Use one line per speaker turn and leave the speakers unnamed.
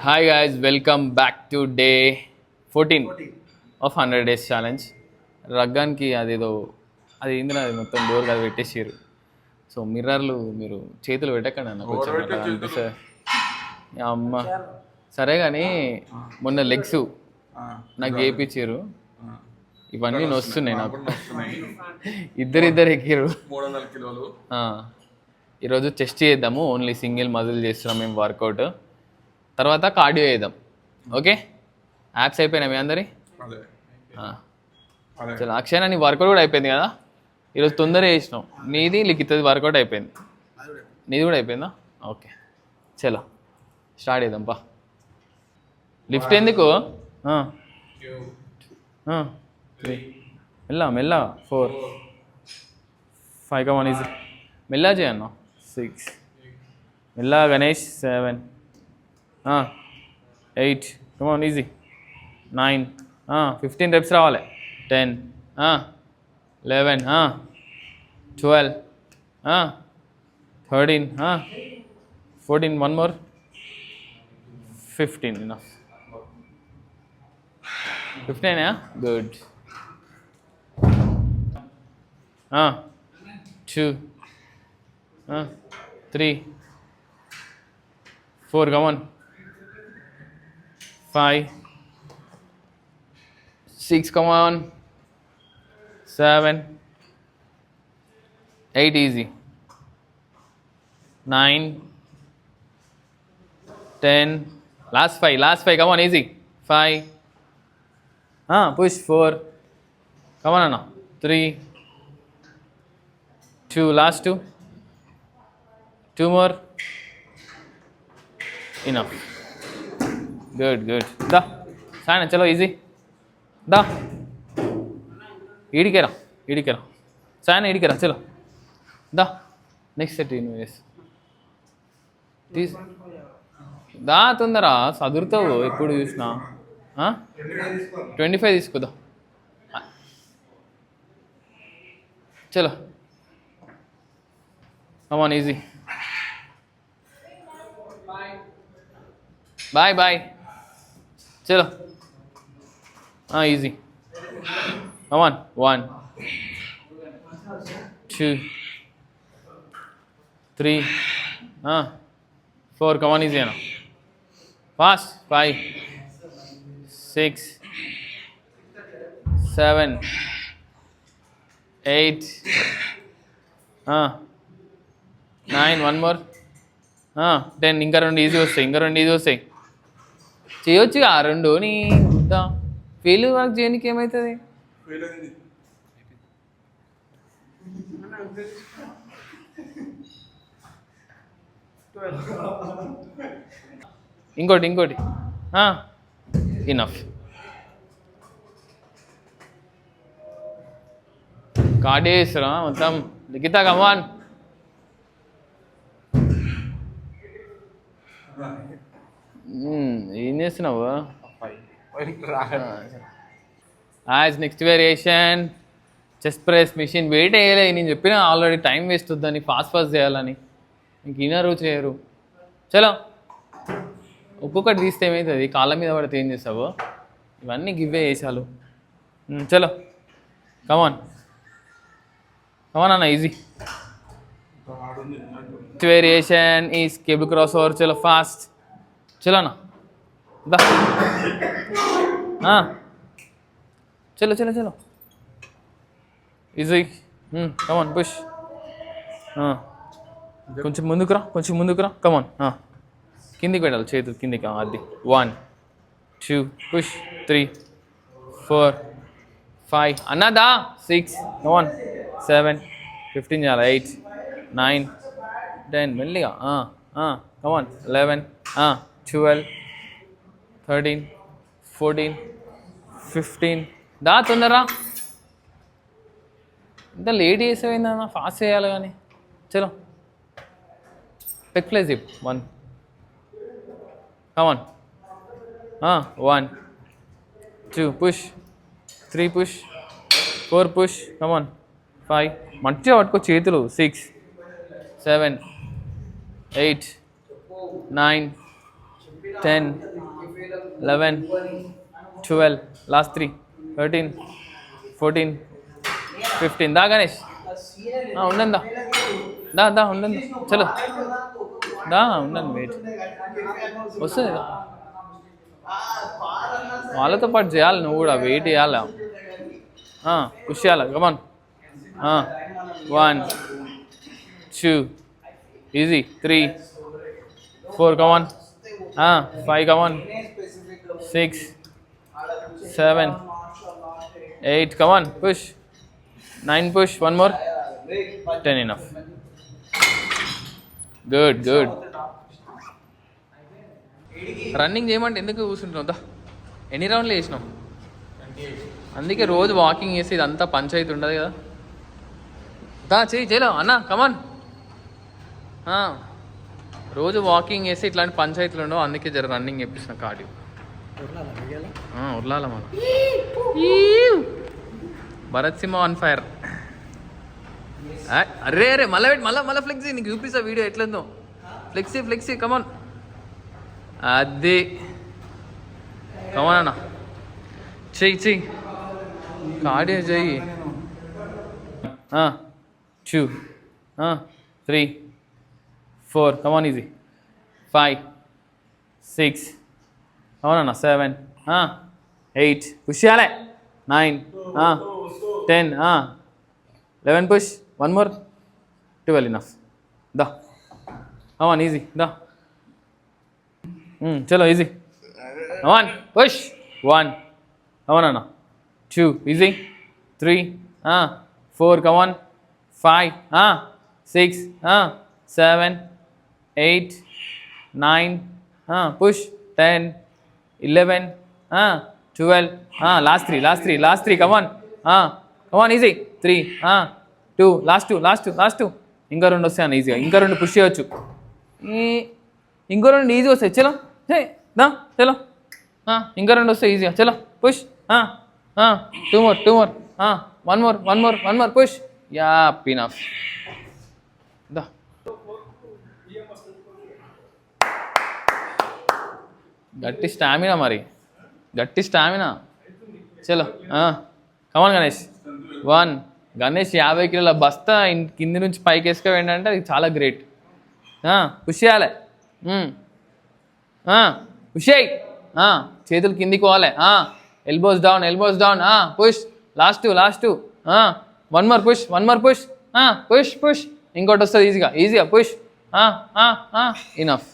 Hi guys, welcome back to day 14 of 100 days challenge. రగ్గానికి అదేదో అది ఏందిరా అది మొత్తం డోర్ కాదు పెట్టేసారు. సో మిర్రర్లు మీరు చేతులు పెట్టకండి అన్న కొంచెం అట్లా అనిపిస్తుంది. అమ్మ సరే కానీ మొన్న లెగ్స్ నాకు వేయించారు, ఇవన్నీ నొస్తున్నాయి నాకు. ఇద్దరు ఎక్కిరు. ఈరోజు చెస్ట్ చేద్దాము, ఓన్లీ సింగిల్ మజిల్ చేస్తున్నాం మేము వర్కౌట్. తర్వాత కార్డియో చేద్దాం. ఓకే, యాప్స్ అయిపోయినాయి మీ అందరి? చలో అక్షయ్, నీ వర్కౌట్ కూడా అయిపోయింది కదా ఈరోజు, తొందరగా చేసినాం. నీది లిఖితది వర్కౌట్ అయిపోయింది, నీది కూడా అయిపోయిందా? ఓకే చలో స్టార్ట్ చేద్దాం పా. లిఫ్ట్ ఎందుకు? మెల్ల 4 5 కమాన్ ఈజీ, మెల్లా చేయన్న 6, మెల్లా గణేష్ 7 8 కమాన్ ఈజీ 9 15 రెప్స్ రావాలి 10 11 12 13 14 1 more 15 enough 15 good 2 3 4 come on 5 6 come on 7 8 easy 9 10 last 5 come on easy 5 push 4 come on Anna 3 2 last 2 more enough good దా సాయన చలో ఈజీ దా ఈడికేరా సాయన ఈడికేరా చలో దా నెక్స్ట్ సెట్ నువ్వు వేసి దా తొందర చదువుతావు ఎప్పుడు చూసినా. 25 తీసుకుందా చలో కమాన్ ఈజీ బాయ్ చలో ఈజీ కమాన్ 1 2 3 4 కమాన్ ఈజీ అన్న ఫాస్ట్ 5 6 7 8 9 1 more 10 ఇంకా 2 ఈజీ వస్తాయి చేయొచ్చుగా 2 నీ గుద్ద ఫెయిల్ వర్క్ చేయడానికి ఏమవుతుంది? ఇంకోటి ఇనఫ్. కార్డ్ చేస్తారా మొత్తం? లిఖిత కమాన్ ఏం చేస్తున్నావు? Next variation chest press machine. Weight వేయలే, నేను చెప్పిన ఆల్రెడీ టైం వేస్ట్ వద్దని, ఫాస్ట్ చేయాలని. ఇంక ఇనరు చేయరు. చలో ఒక్కొక్కటి తీస్తే ఏమవుతుంది, కాళ్ళ మీద పడితే ఏం చేస్తావు? ఇవన్నీ గివ్వే వేసాలు. చలో కమాన్ అన్న easy. Next variation is cable cross over. చలో ఫాస్ట్ చలో అన్న దా చలో ఈజీ కమాన్ పుష్. కొంచెం ముందుకు రా కమాన్. కిందికి పెట్టాలి, చేతులు కిందికి. అది 1 2 పుష్ 3 4 5 అన్నదా 6 కమాన్ 7 15 చాలా 8 9 10 మెల్లిగా కమాన్ 11 12 13 14 15 దా తొందరరా. ఇంత లేట్ చేసేమైందన్న, ఫాస్ట్ చేయాలి కానీ. చలో పెక్ ఫ్లై జిప్ 1 కమాన్ 1 2 పుష్ 3 పుష్ 4 పుష్ కమాన్ 5 మంచిగా పట్టుకో చేతులు 6 7 8 9 10, 11, 12, last 3, 13, 14, 15. దా గణేష్ ఉండండి దా ఉండండి చలో దా ఉండండి వెయిట్ వస్తుంది వాళ్ళతో పాటు చేయాలి నువ్వు కూడా వెయిట్ చేయాలి పుష్ చేయాలి come 1 2 easy 3 4 come 5 come 6 7 8 come పుష్ 9 push 1 more 10 enough good running చేయమంటే ఎందుకు కూర్చుంటున్నావు దా ఎన్ని రౌండ్లు వేసినాం అందుకే రోజు వాకింగ్ చేసి ఇదంతా పంచాయతీ ఉండదు కదా దా చేయలో అన్న కమాన్ రోజు వాకింగ్ చేసి ఇట్లాంటి పంచాయతీలు ఉండవు అందుకే జర రన్నింగ్ చేపిస్తున్న కార్డియో ఉర్లాల మన భరత్ సింహ ఆన్ ఫైర్ అరే మళ్ళీ ఫ్లెక్సీ నీకు చూపిస్తా వీడియో ఎట్లందో ఫ్లెక్సీ కమాన్ అది కమాన్ అన్న చెయ్యి కార్డియో చెయ్యి 2 3 4 come on easy 5 6 come on 7 8 push చేయాలి 9 10 11 push one more 12 enough da come on easy da chalo easy come on push 1 come on 2 easy 3 4 come on 5 6 7 8 9 push 10 11 12 last 3 come on easy 3 2 last 2 ఇంకా రెండు వస్తాయి అన్న ఈజీగా ఇంకా రెండు push చేయవచ్చు ఇంకో రెండు ఈజీ వస్తాయి చలో చలో ఇంకా రెండు వస్తాయి ఈజీగా చలో push 2 more one more push yeah enough da గట్టి స్టామినా మరి గట్టి స్టామినా చలో కమాన్ గణేష్ 1 గణేష్ 50 కిలోల బస్తా కింది నుంచి పైకి వేసుకోండి అంటే అది చాలా గ్రేట్ పుష్ చేయాలి పుష్ చేయి చేతులు కిందికి పోవాలి elbows down push last 2 one more push push ఇంకోటి వస్తుంది ఈజీగా పుష్ enough